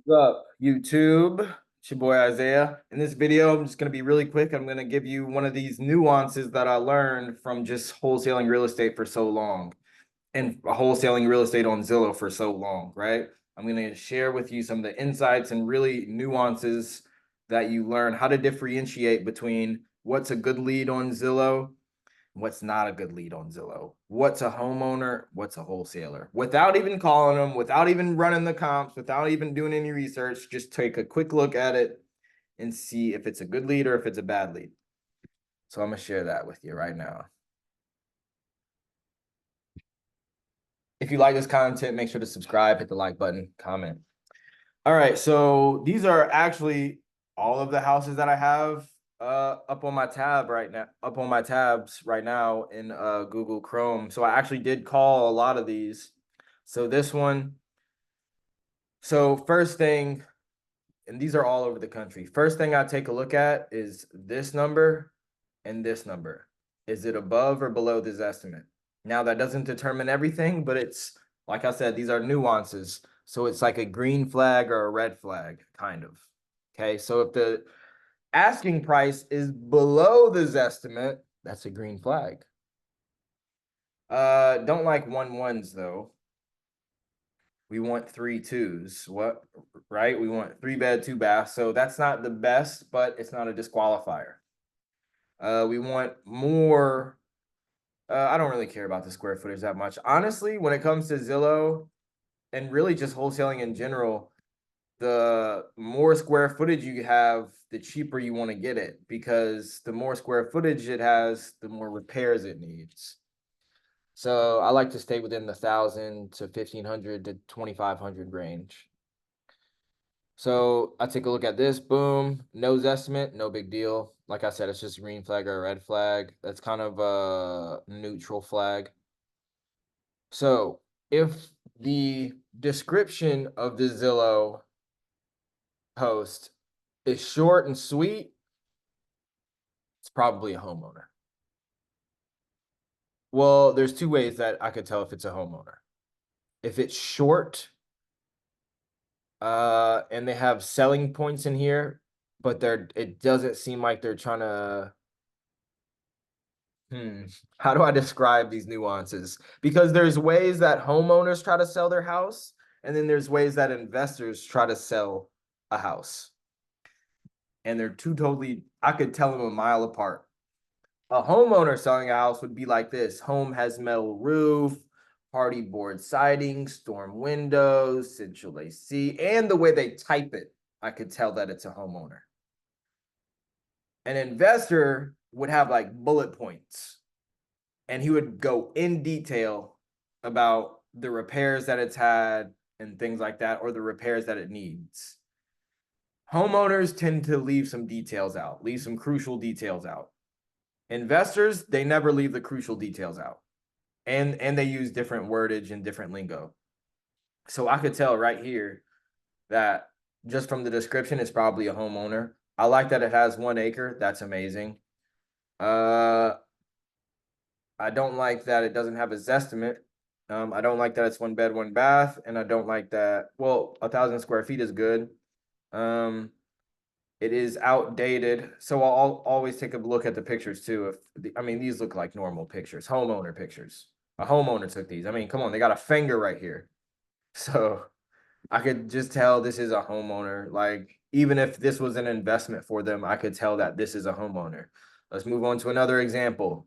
What's up, YouTube? It's your boy Isaiah. In this video, I'm just going to be really quick. I'm going to give you one of these nuances that I learned from just wholesaling real estate for so long and wholesaling real estate on Zillow for so long, right? I'm going to share with you some of the insights and really nuances that you learn how to differentiate between what's a good lead on Zillow, what's not a good lead on Zillow, what's a homeowner, what's a wholesaler, without even calling them, without even running the comps, without even doing any research. Just take a quick look at it and see if it's a good lead or if it's a bad lead. So I'm gonna share that with you right now. If you like this content, make sure to subscribe, hit the like button, comment. All right, so these are actually all of the houses that I have up on my tabs right now in Google Chrome. So I actually did call a lot of these. So this one, so first thing, and these are all over the country. First thing I take a look at is this number and this number. Is it above or below this estimate? Now that doesn't determine everything, but it's like I said, these are nuances. So it's like a green flag or a red flag, kind of. Okay, so if the asking price is below this estimate, that's a green flag. Don't like 1-1s though. We want 3-2s. What, right? We want 3-bed, 2-bath. So that's not the best, but it's not a disqualifier. We want more. I don't really care about the square footage that much. Honestly, when it comes to Zillow and really just wholesaling in general, the more square footage you have, the cheaper you want to get it, because the more square footage it has, the more repairs it needs. So I like to stay within the 1,000 to 1,500 to 2,500 range. So I take a look at this, boom, nose estimate, no big deal. Like I said, it's just a green flag or a red flag. That's kind of a neutral flag. So if the description of the Zillow post is short and sweet, it's probably a homeowner. Well, there's two ways that I could tell if it's a homeowner. If it's short, and they have selling points in here, but it doesn't seem like they're trying to how do I describe these nuances? Because there's ways that homeowners try to sell their house, and then there's ways that investors try to sell a house. And they're two totally, I could tell them a mile apart. A homeowner selling a house would be like this: home has metal roof, party board siding, storm windows, central AC, and the way they type it, I could tell that it's a homeowner. An investor would have like bullet points, and he would go in detail about the repairs that it's had and things like that, or the repairs that it needs. Homeowners tend to leave some details out, leave some crucial details out. Investors, they never leave the crucial details out. And they use different wordage and different lingo. So I could tell right here that just from the description, it's probably a homeowner. I like that it has 1 acre. That's amazing. I don't like that it doesn't have a Zestimate. I don't like that it's 1 bed, 1 bath, and I don't like that. Well, 1,000 square feet is good. It is outdated, so I'll always take a look at the pictures too. I mean, these look like normal pictures, homeowner pictures. A homeowner took these. I mean, come on, they got a finger right here, so I could just tell this is a homeowner. Like, even if this was an investment for them, I could tell that this is a homeowner. Let's move on to another example.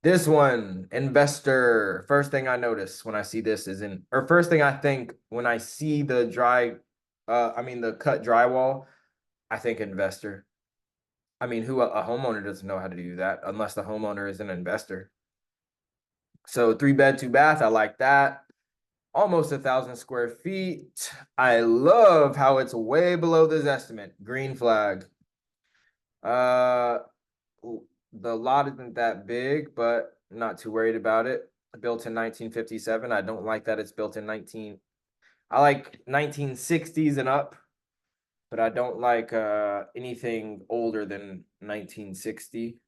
This one, investor. First thing I notice when I see this is or first thing I think when I see the the cut drywall, I think investor. I mean, a homeowner doesn't know how to do that unless the homeowner is an investor. So 3-bed, 2-bath, I like that. Almost 1,000 square feet. I love how it's way below this estimate. Green flag. Uh, the lot isn't that big, but not too worried about it. Built in 1957. I don't like that it's built in I like 1960s and up, but I don't like anything older than 1960.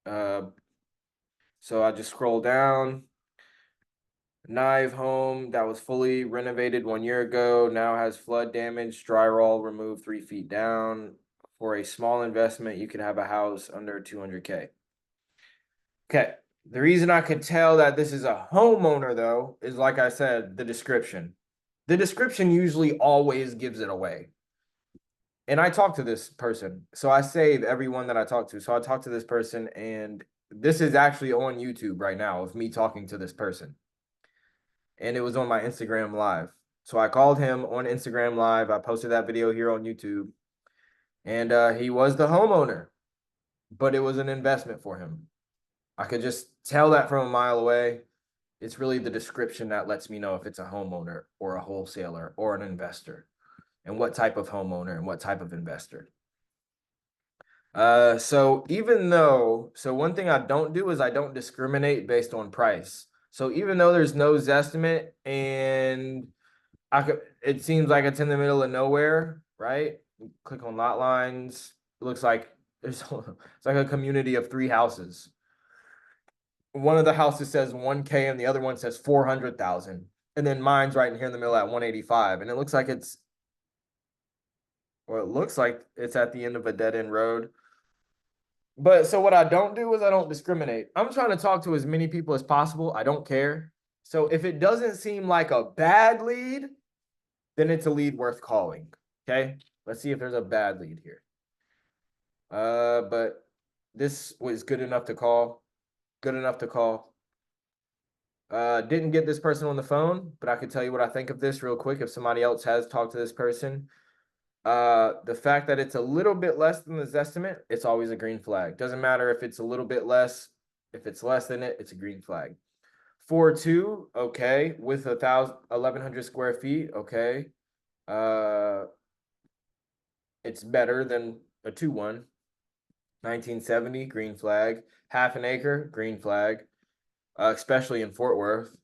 So I just scroll down. Knive home that was fully renovated 1 year ago, now has flood damage, drywall removed 3 feet down. For a small investment, you could have a house under 200K. Okay. The reason I could tell that this is a homeowner, though, is like I said, the description. The description usually always gives it away. And I talked to this person. So I save everyone that I talk to. So I talked to this person, and this is actually on YouTube right now of me talking to this person. And it was on my Instagram live. So I called him on Instagram live. I posted that video here on YouTube. And he was the homeowner, but it was an investment for him. I could just tell that from a mile away. It's really the description that lets me know if it's a homeowner or a wholesaler or an investor, and what type of homeowner and what type of investor. So one thing I don't do is I don't discriminate based on price. So even though there's no Zestimate and it seems like it's in the middle of nowhere, right? Click on lot lines. It looks like it's like a community of 3 houses. One of the houses says 1K and the other one says 400,000. And then mine's right in here in the middle at 185. And it looks like it looks like it's at the end of a dead end road. But so what I don't do is I don't discriminate. I'm trying to talk to as many people as possible. I don't care. So if it doesn't seem like a bad lead, then it's a lead worth calling. Okay. Let's see if there's a bad lead here. But this was good enough to call. Good enough to call. Didn't get this person on the phone, but I could tell you what I think of this real quick if somebody else has talked to this person. The fact that it's a little bit less than the Zestimate, it's always a green flag. Doesn't matter if it's a little bit less. If it's less than it, it's a green flag. 4.2, okay, with 1,100 square feet, okay. It's better than a 2.1. 1970, green flag. Half an acre, green flag. Especially in Fort Worth.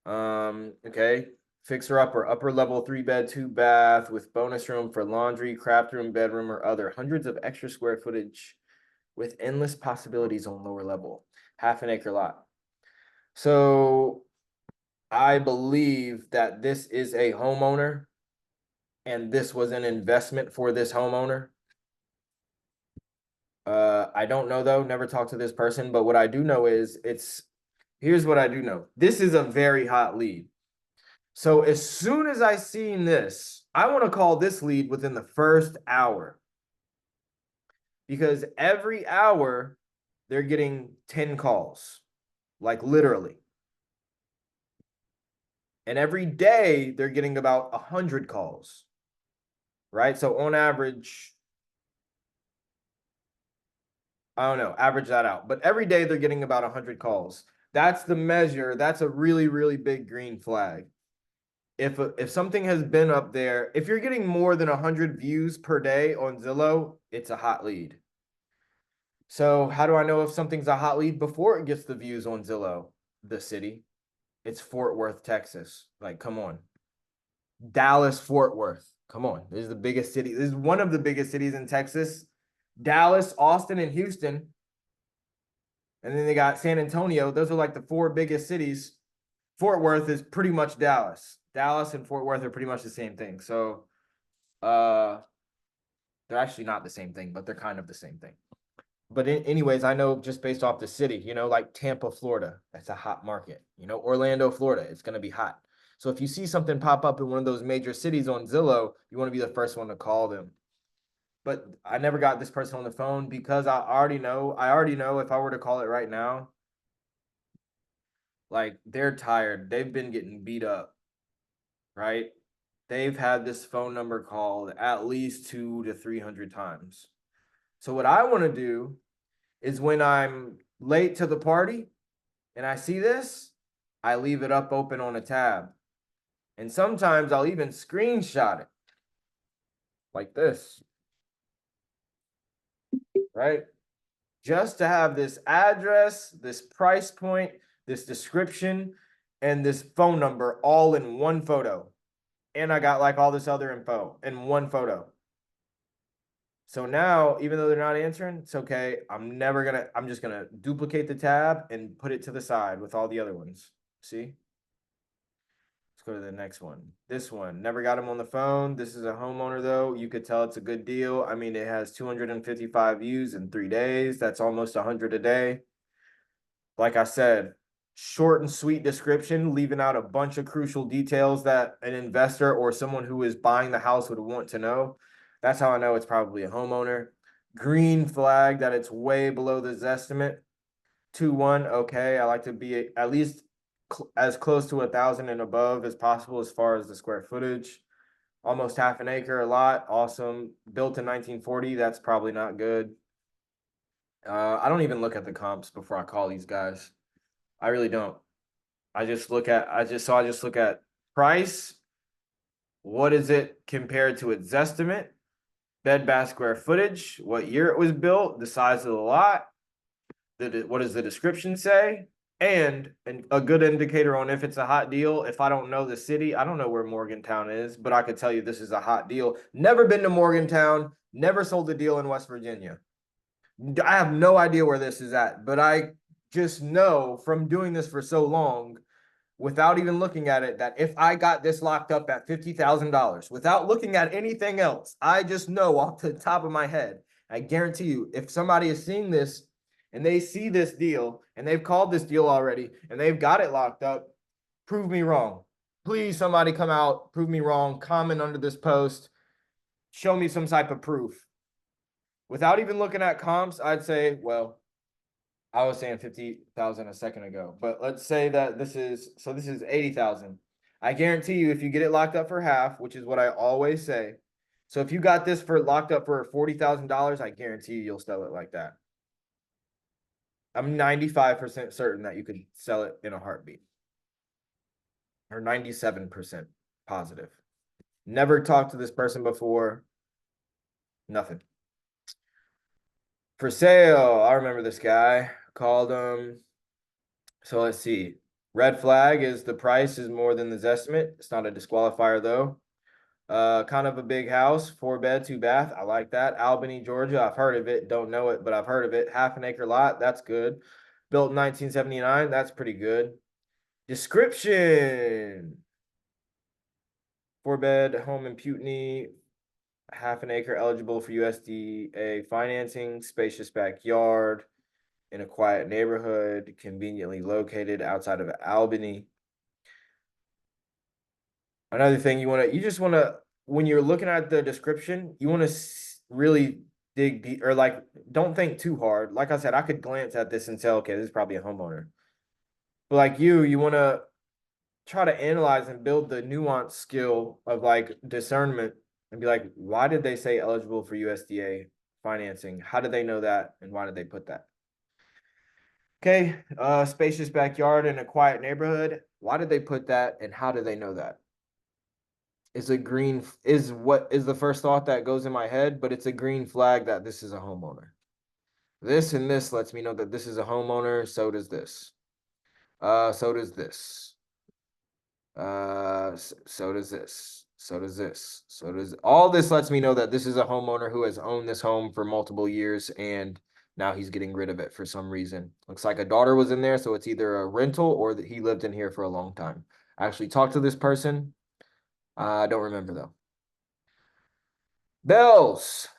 Okay. Fixer upper level 3-bed, 2-bath with bonus room for laundry, craft room, bedroom, or other. Hundreds of extra square footage with endless possibilities on lower level. Half an acre lot. So I believe that this is a homeowner and this was an investment for this homeowner. I don't know though, never talked to this person, but what I do know is here's what I do know. This is a very hot lead. So as soon as I seen this, I want to call this lead within the first hour. Because every hour they're getting 10 calls, like literally. And every day they're getting about 100 calls, right? So on average, I don't know, average that out. But every day they're getting about 100 calls. That's the measure. That's a really, really big green flag. If something has been up there, if you're getting more than 100 views per day on Zillow, it's a hot lead. So how do I know if something's a hot lead before it gets the views on Zillow? The city. It's Fort Worth, Texas. Like, come on. Dallas, Fort Worth. Come on. This is the biggest city. This is one of the biggest cities in Texas. Dallas, Austin, and Houston. And then they got San Antonio. Those are like the 4 biggest cities. Fort Worth is pretty much Dallas. Dallas and Fort Worth are pretty much the same thing. So they're actually not the same thing, but they're kind of the same thing. But anyways, I know just based off the city, like Tampa, Florida, that's a hot market. Orlando, Florida, it's going to be hot. So if you see something pop up in one of those major cities on Zillow, you want to be the first one to call them. But I never got this person on the phone because I already know if I were to call it right now, like they're tired. They've been getting beat up, right? They've had this phone number called at least 200 to 300 times. So what I want to do is when I'm late to the party and I see this, I leave it up open on a tab. And sometimes I'll even screenshot it like this, right? Just to have this address, this price point, this description, and this phone number all in one photo. And I got like all this other info in one photo. So now, even though they're not answering, it's okay. I'm just gonna duplicate the tab and put it to the side with all the other ones. See? go to the next one. This one, never got him on the phone. This is a homeowner though. You could tell it's a good deal. I mean, it has 255 views in 3 days. That's almost 100 a day. Like I said, short and sweet description, leaving out a bunch of crucial details that an investor or someone who is buying the house would want to know. That's how I know it's probably a homeowner. Green flag that it's way below this estimate. 2-1, okay. I like to be at least as close to 1,000 and above as possible as far as the square footage. Almost half an acre, a lot. Awesome. Built in 1940. That's probably not good. I don't even look at the comps before I call these guys. I really don't. I just look at price. What is it compared to its estimate? Bed bath square footage, what year it was built, the size of the lot, what does the description say? And a good indicator on if it's a hot deal. If I don't know the city, I don't know where Morgantown is, but I could tell you this is a hot deal. Never been to Morgantown, never sold a deal in West Virginia. I have no idea where this is at, but I just know from doing this for so long, without even looking at it, that if I got this locked up at $50,000, without looking at anything else, I just know off the top of my head, I guarantee you, if somebody is seeing this and they see this deal and they've called this deal already and they've got it locked up, prove me wrong. Please, somebody come out, prove me wrong, comment under this post, show me some type of proof. Without even looking at comps, I'd say, well, I was saying 50,000 a second ago, but let's say that this is 80,000. I guarantee you, if you get it locked up for half, which is what I always say. So if you got this for locked up for $40,000, I guarantee you you'll sell it like that. I'm 95% certain that you could sell it in a heartbeat, or 97% positive. Never talked to this person before. Nothing. For sale. I remember this guy. Called him. So let's see. Red flag is the price is more than this estimate. It's not a disqualifier though. Kind of a big house, 4-bed, 2-bath. I like that. Albany, Georgia. I've heard of it. Don't know it, but I've heard of it. Half an acre lot. That's good. Built in 1979. That's pretty good. Description. 4-bed home in Putney. Half an acre, eligible for USDA financing. Spacious backyard. In a quiet neighborhood, conveniently located outside of Albany. Another thing you just want to, when you're looking at the description, you want to really dig deep, or like, don't think too hard. Like I said, I could glance at this and say, okay, this is probably a homeowner. But like you want to try to analyze and build the nuance skill of like discernment and be like, why did they say eligible for USDA financing? How did they know that? And why did they put that? Okay, spacious backyard in a quiet neighborhood. Why did they put that and how do they know that? Is what is the first thought that goes in my head, but it's a green flag that this is a homeowner. This and this lets me know that this is a homeowner. So does this. So does this. So does this. So does this. So does all this lets me know that this is a homeowner who has owned this home for multiple years and now he's getting rid of it for some reason. Looks like a daughter was in there, so it's either a rental or that he lived in here for a long time. I actually talked to this person. I don't remember though. Bells.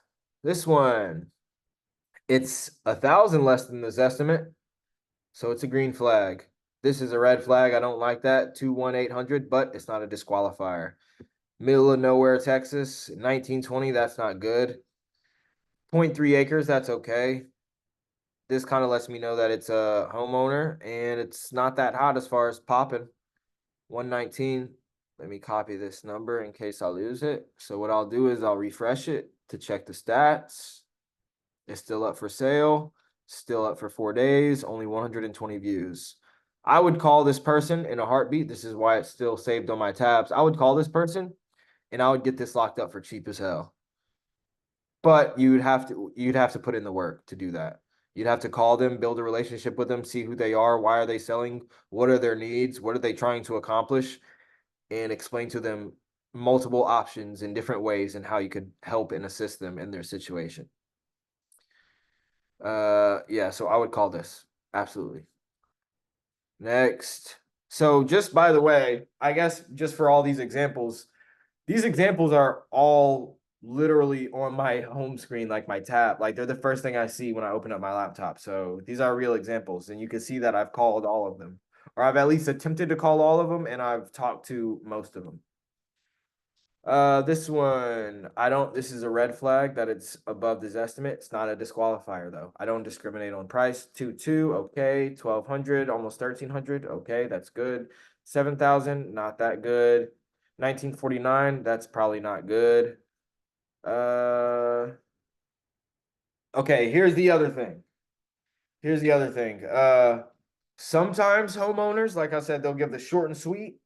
This one. It's 1,000 less than this estimate, so it's a green flag. This is a red flag. I don't like that. 21800, but it's not a disqualifier. Middle of nowhere, Texas, 1920. That's not good. 0.3 acres. That's okay. This kind of lets me know that it's a homeowner and it's not that hot as far as popping. 119. Let me copy this number in case I lose it. So what I'll do is I'll refresh it to check the stats. It's still up for sale, still up for 4 days, only 120 views. I would call this person in a heartbeat. This is why it's still saved on my tabs. I would call this person and I would get this locked up for cheap as hell. But you'd have to put in the work to do that. You'd have to call them, build a relationship with them, see who they are, why are they selling, what are their needs, what are they trying to accomplish, and explain to them multiple options in different ways and how you could help and assist them in their situation. Yeah, so I would call this. Absolutely. Next, So just by the way, I guess just for all these examples are all literally on my home screen, like my tab. Like they're the first thing I see when I open up my laptop. So these are real examples, and you can see that I've called all of them, or I've at least attempted to call all of them, and I've talked to most of them. This one, I don't, this is a red flag that it's above this estimate. It's not a disqualifier though. I don't discriminate on price. 2.2, okay. 1,200, almost 1,300, okay, that's good. 7,000, not that good. 1949, that's probably not good. Okay, here's the other thing. Here's the other thing. Sometimes homeowners, like I said, they'll give the short and sweet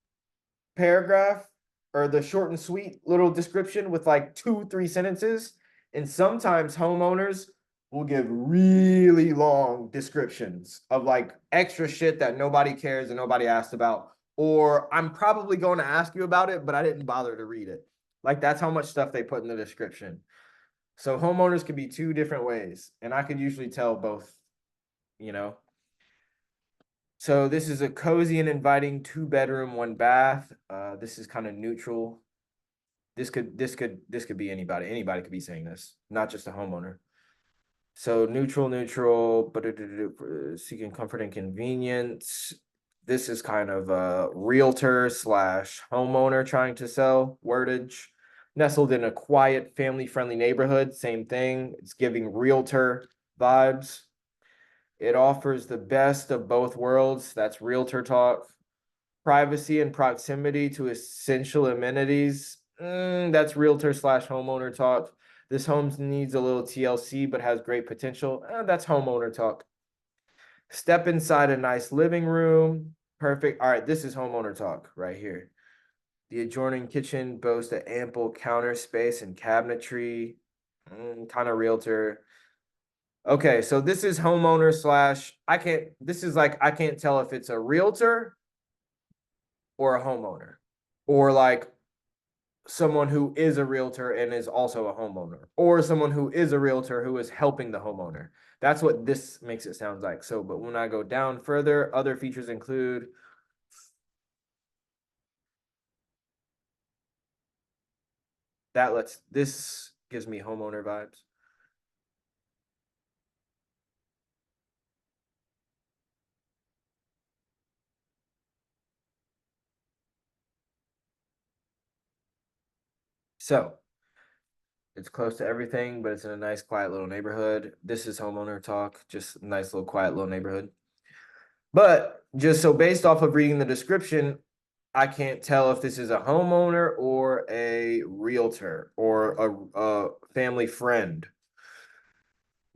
paragraph or the short and sweet little description with like 2, 3 sentences. And sometimes homeowners will give really long descriptions of like extra shit that nobody cares and nobody asked about. Or I'm probably going to ask you about it, but I didn't bother to read it. Like that's how much stuff they put in the description. So homeowners can be two different ways. And I could usually tell both, you know. So this is a cozy and inviting 2-bedroom, 1 bath. This is kind of neutral. This could be anybody. Anybody could be saying this, not just a homeowner. So neutral, but seeking comfort and convenience. This is kind of a realtor slash homeowner trying to sell wordage. Nestled in a quiet, family-friendly neighborhood. Same thing. It's giving realtor vibes. It offers the best of both worlds. That's realtor talk. Privacy and proximity to essential amenities. That's realtor slash homeowner talk. This home needs a little TLC, but has great potential. That's homeowner talk. Step inside a nice living room. Perfect. All right, this is homeowner talk right here. The adjoining kitchen boasts an ample counter space and cabinetry. Kind of realtor. Okay, so this is homeowner slash, this is like, I can't tell if it's a realtor or a homeowner, or like someone who is a realtor and is also a homeowner, or someone who is a realtor who is helping the homeowner. That's what this makes it sound like. So, but when I go down further, other features include this gives me homeowner vibes. So it's close to everything, but it's in a nice, quiet little neighborhood. This is homeowner talk, just a nice little quiet little neighborhood. But just so based off of reading the description, I can't tell if this is a homeowner or a realtor or a family friend.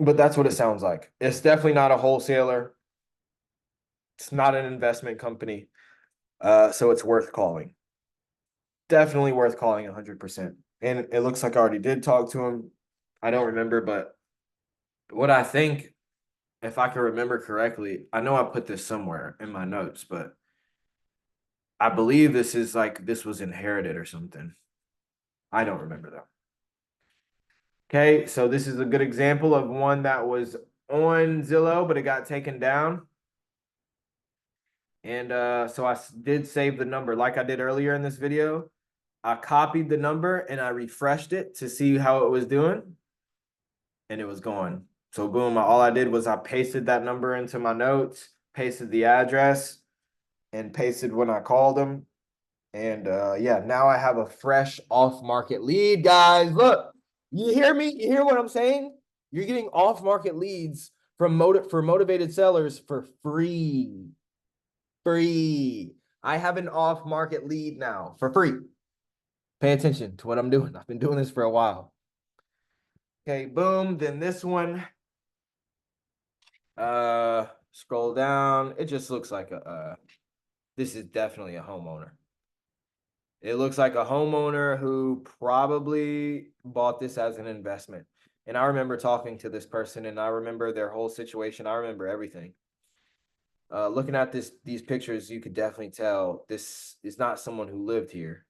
But that's what it sounds like. It's definitely not a wholesaler. It's not an investment company. So it's worth calling. Definitely worth calling 100%. And it looks like I already did talk to him. I don't remember, but what I think, if I can remember correctly, I know I put this somewhere in my notes, but I believe this is like this was inherited or something. I don't remember though. Okay, so this is a good example of one that was on Zillow, but it got taken down. And so I did save the number like I did earlier in this video. I copied the number and I refreshed it to see how it was doing, and it was gone. So boom, all I did was I pasted that number into my notes, pasted the address, and pasted when I called them. And yeah, now I have a fresh off-market lead, guys. Look, you hear me? You hear what I'm saying? You're getting off-market leads from motivated sellers for free. Free. I have an off-market lead now for free. Pay attention to what I'm doing. I've been doing this for a while. Okay, boom. Then this one. Scroll down. It just looks like this is definitely a homeowner. It looks like a homeowner who probably bought this as an investment. And I remember talking to this person, and I remember their whole situation. I remember everything. Looking at these pictures, you could definitely tell this is not someone who lived here,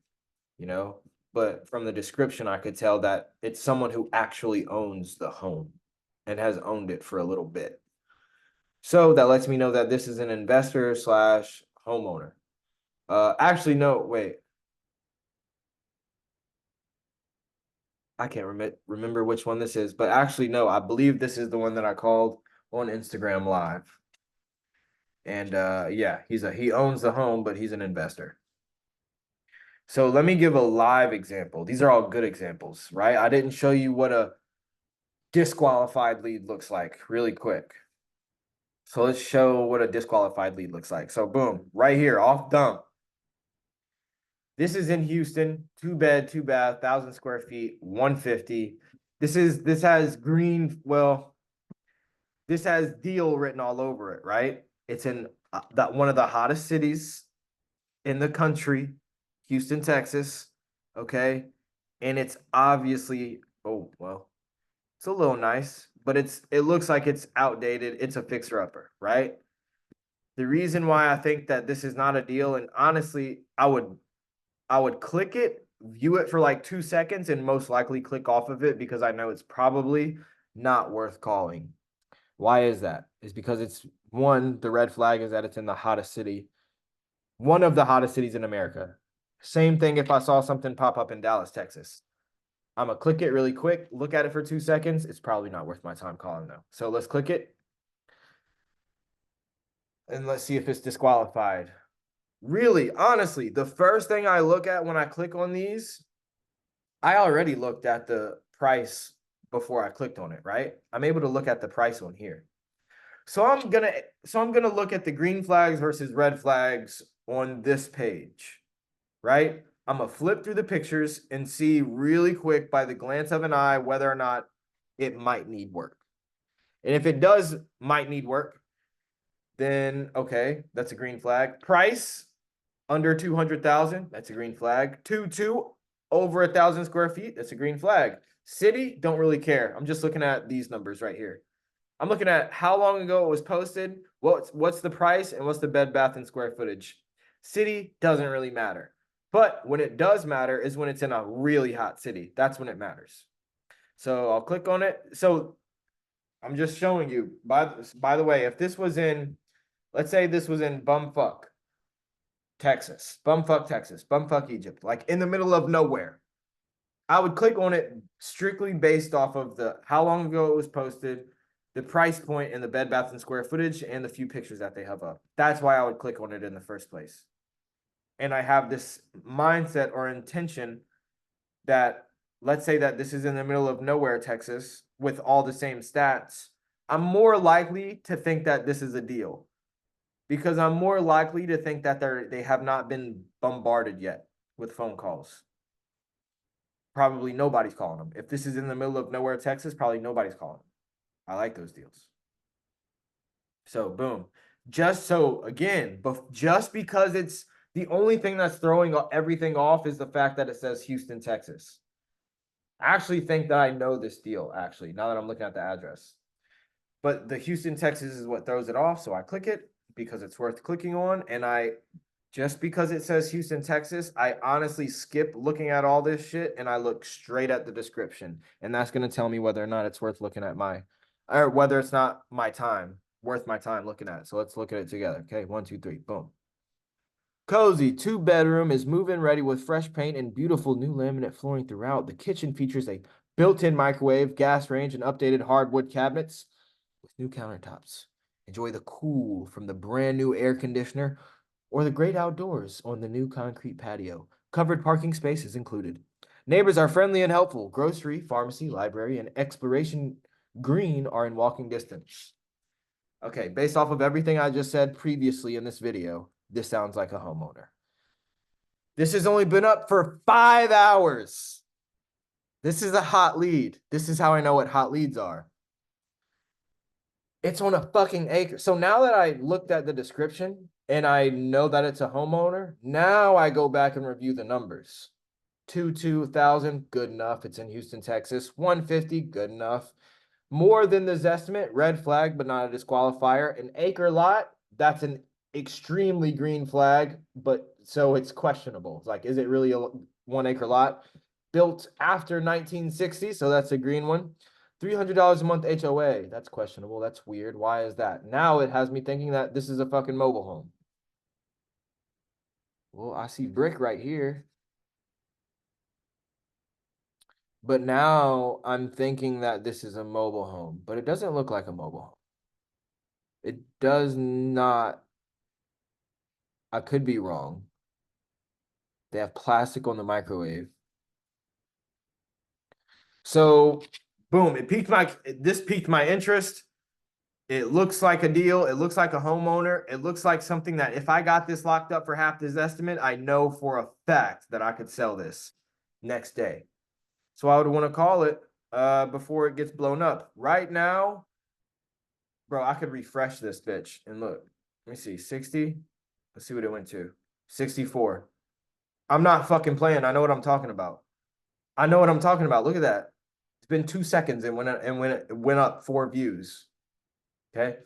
you know. But from the description, I could tell that it's someone who actually owns the home and has owned it for a little bit. So that lets me know that this is an investor slash homeowner. Actually, no, wait. I can't remember which one this is, but actually, no, I believe this is the one that I called on Instagram Live. And yeah, he owns the home, but he's an investor. So let me give a live example. These are all good examples, right? I didn't show you what a disqualified lead looks like really quick. So let's show what a disqualified lead looks like. So boom, right here, off dump. This is in Houston, 2 bed, 2 bath, 1,000 square feet, 150. This has green, well, this has deal written all over it, right? It's in that one of the hottest cities in the country, Houston, Texas. Okay. And it's obviously, oh, well, it's a little nice, but it looks like it's outdated. It's a fixer upper, right? The reason why I think that this is not a deal, and honestly, I would click it, view it for like 2 seconds, and most likely click off of it because I know it's probably not worth calling. Why is that? Is because it's one, the red flag is that it's in the hottest city, one of the hottest cities in America. Same thing if I saw something pop up in Dallas, Texas. I'm gonna click it really quick, look at it for 2 seconds. It's probably not worth my time calling though. So let's click it and let's see if it's disqualified. Really, honestly, the first thing I look at when I click on these, I already looked at the price before I clicked on it, right? I'm able to look at the price on here. So I'm gonna look at the green flags versus red flags on this page, right? I'm gonna flip through the pictures and see really quick by the glance of an eye whether or not it might need work. And if it does might need work, then okay, that's a green flag. Price under 200,000, that's a green flag. 2 over 1,000 square feet, that's a green flag. City, don't really care. I'm just looking at these numbers right here. I'm looking at how long ago it was posted, what's the price, and what's the bed, bath, and square footage. City doesn't really matter. But when it does matter is when it's in a really hot city. That's when it matters. So I'll click on it. So I'm just showing you, by the way, if this was in, let's say this was in bumfuck Texas, bumfuck Egypt, like in the middle of nowhere, I would click on it strictly based off of the how long ago it was posted, the price point, and the bed, bath, and square footage, and the few pictures that they have up. That's why I would click on it in the first place. And I have this mindset or intention that, let's say that this is in the middle of nowhere, Texas, with all the same stats. I'm more likely to think that this is a deal because I'm more likely to think that they have not been bombarded yet with phone calls. Probably nobody's calling them. If this is in the middle of nowhere, Texas, probably nobody's calling them. I like those deals. So boom. Just so again, but just because it's the only thing that's throwing everything off is the fact that it says Houston, Texas. I actually think that I know this deal, actually, now that I'm looking at the address. But the Houston, Texas is what throws it off. So I click it because it's worth clicking on. And just because it says Houston, Texas, I honestly skip looking at all this shit and I look straight at the description. And that's going to tell me whether or not it's worth looking at or whether it's not worth my time looking at it. So let's look at it together. Okay, 1, 2, 3, boom. Cozy 2 bedroom is move-in ready with fresh paint and beautiful new laminate flooring throughout. The kitchen features a built-in microwave, gas range, and updated hardwood cabinets with new countertops. Enjoy the cool from the brand new air conditioner or the great outdoors on the new concrete patio. Covered parking space is included. Neighbors are friendly and helpful. Grocery, pharmacy, library, and exploration green are in walking distance. Okay, based off of everything I just said previously in this video, this sounds like a homeowner. This has only been up for 5 hours. This is a hot lead. This is how I know what hot leads are. It's on a fucking acre. So now that I looked at the description and I know that it's a homeowner, now I go back and review the numbers. 2,000, good enough. It's in Houston, Texas. 150, good enough. More than the Zestimate, red flag, but not a disqualifier. An acre lot, that's an extremely green flag, but so it's questionable. It's like, is it really a 1 acre lot? Built after 1960, so that's a green one. $300 a month HOA, that's questionable. That's weird. Why is that? Now it has me thinking that this is a fucking mobile home. Well, I see brick right here. But now I'm thinking that this is a mobile home, but it doesn't look like a mobile home. It does not. I could be wrong. They have plastic on the microwave. So, boom, this piqued my interest. It looks like a deal. It looks like a homeowner. It looks like something that if I got this locked up for half this estimate, I know for a fact that I could sell this next day. So I would want to call it before it gets blown up. Right now, bro, I could refresh this bitch and look. Let me see, 60. Let's see what it went to. 64. I'm not fucking playing. I know what I'm talking about. I know what I'm talking about. Look at that. It's been 2 seconds and it went up 4 views. Okay.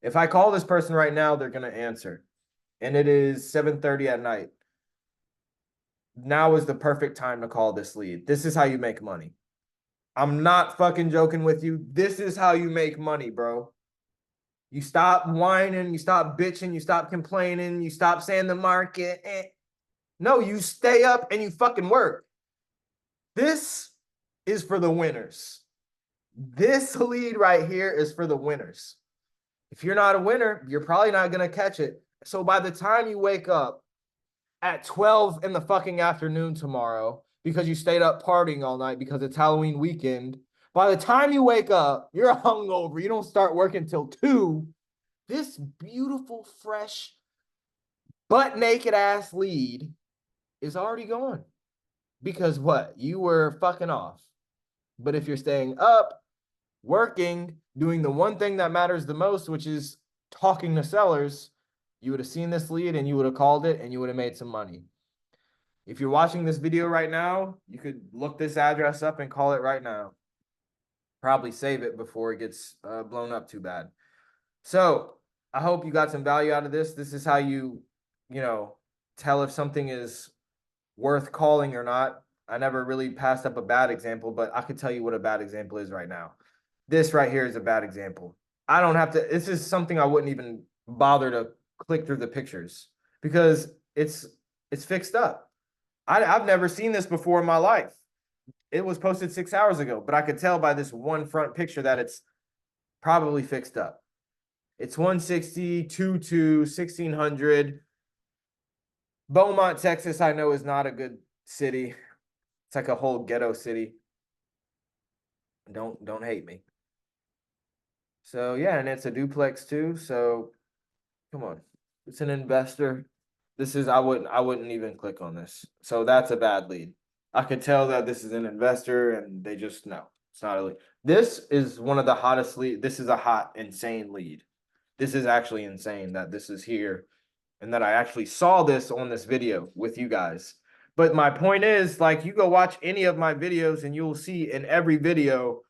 If I call this person right now, they're gonna answer. And it is 7:30 at night. Now is the perfect time to call this lead. This is how you make money. I'm not fucking joking with you. This is how you make money, bro. You stop whining, you stop bitching, you stop complaining, you stop saying the market. No, you stay up and you fucking work. This is for the winners. This lead right here is for the winners. If you're not a winner, you're probably not going to catch it. So by the time you wake up at 12 in the fucking afternoon tomorrow, because you stayed up partying all night because it's Halloween weekend, by the time you wake up, you're hungover. You don't start working till 2. This beautiful, fresh, butt naked ass lead is already gone. Because what? You were fucking off. But if you're staying up, working, doing the one thing that matters the most, which is talking to sellers, you would have seen this lead and you would have called it and you would have made some money. If you're watching this video right now, you could look this address up and call it right now. Probably save it before it gets blown up too bad. So I hope you got some value out of this. This is how you tell if something is worth calling or not. I never really passed up a bad example, but I could tell you what a bad example is right now. This right here is a bad example. I don't have to, this is something I wouldn't even bother to click through the pictures because it's fixed up. I've never seen this before in my life. It was posted 6 hours ago, but I could tell by this one front picture that it's probably fixed up. It's 160, 22, 1600. Beaumont, Texas, I know is not a good city. It's like a whole ghetto city. Don't hate me. So yeah, and it's a duplex too. So come on. It's an investor. This is I wouldn't even click on this. So that's a bad lead. I could tell that this is an investor and they just no, it's not a lead. This is one of the hottest lead. This is a hot, insane lead. This is actually insane that this is here and that I actually saw this on this video with you guys. But my point is, like, you go watch any of my videos and you'll see in every video,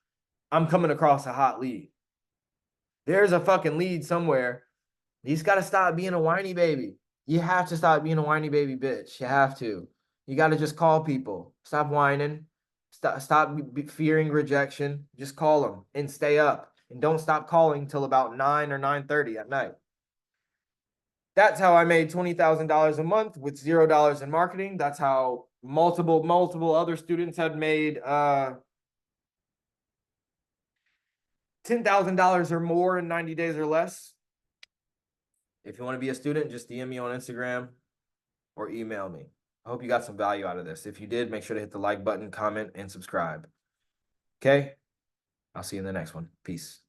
I'm coming across a hot lead. There's a fucking lead somewhere. You just got to stop being a whiny baby. You have to stop being a whiny baby bitch. You have to. You got to just call people. Stop whining. Stop fearing rejection. Just call them and stay up. And don't stop calling till about 9 or 9:30 at night. That's how I made $20,000 a month with $0 in marketing. That's how multiple other students had made $10,000 or more in 90 days or less. If you want to be a student, just DM me on Instagram or email me. I hope you got some value out of this. If you did, make sure to hit the like button, comment, and subscribe. Okay? I'll see you in the next one. Peace.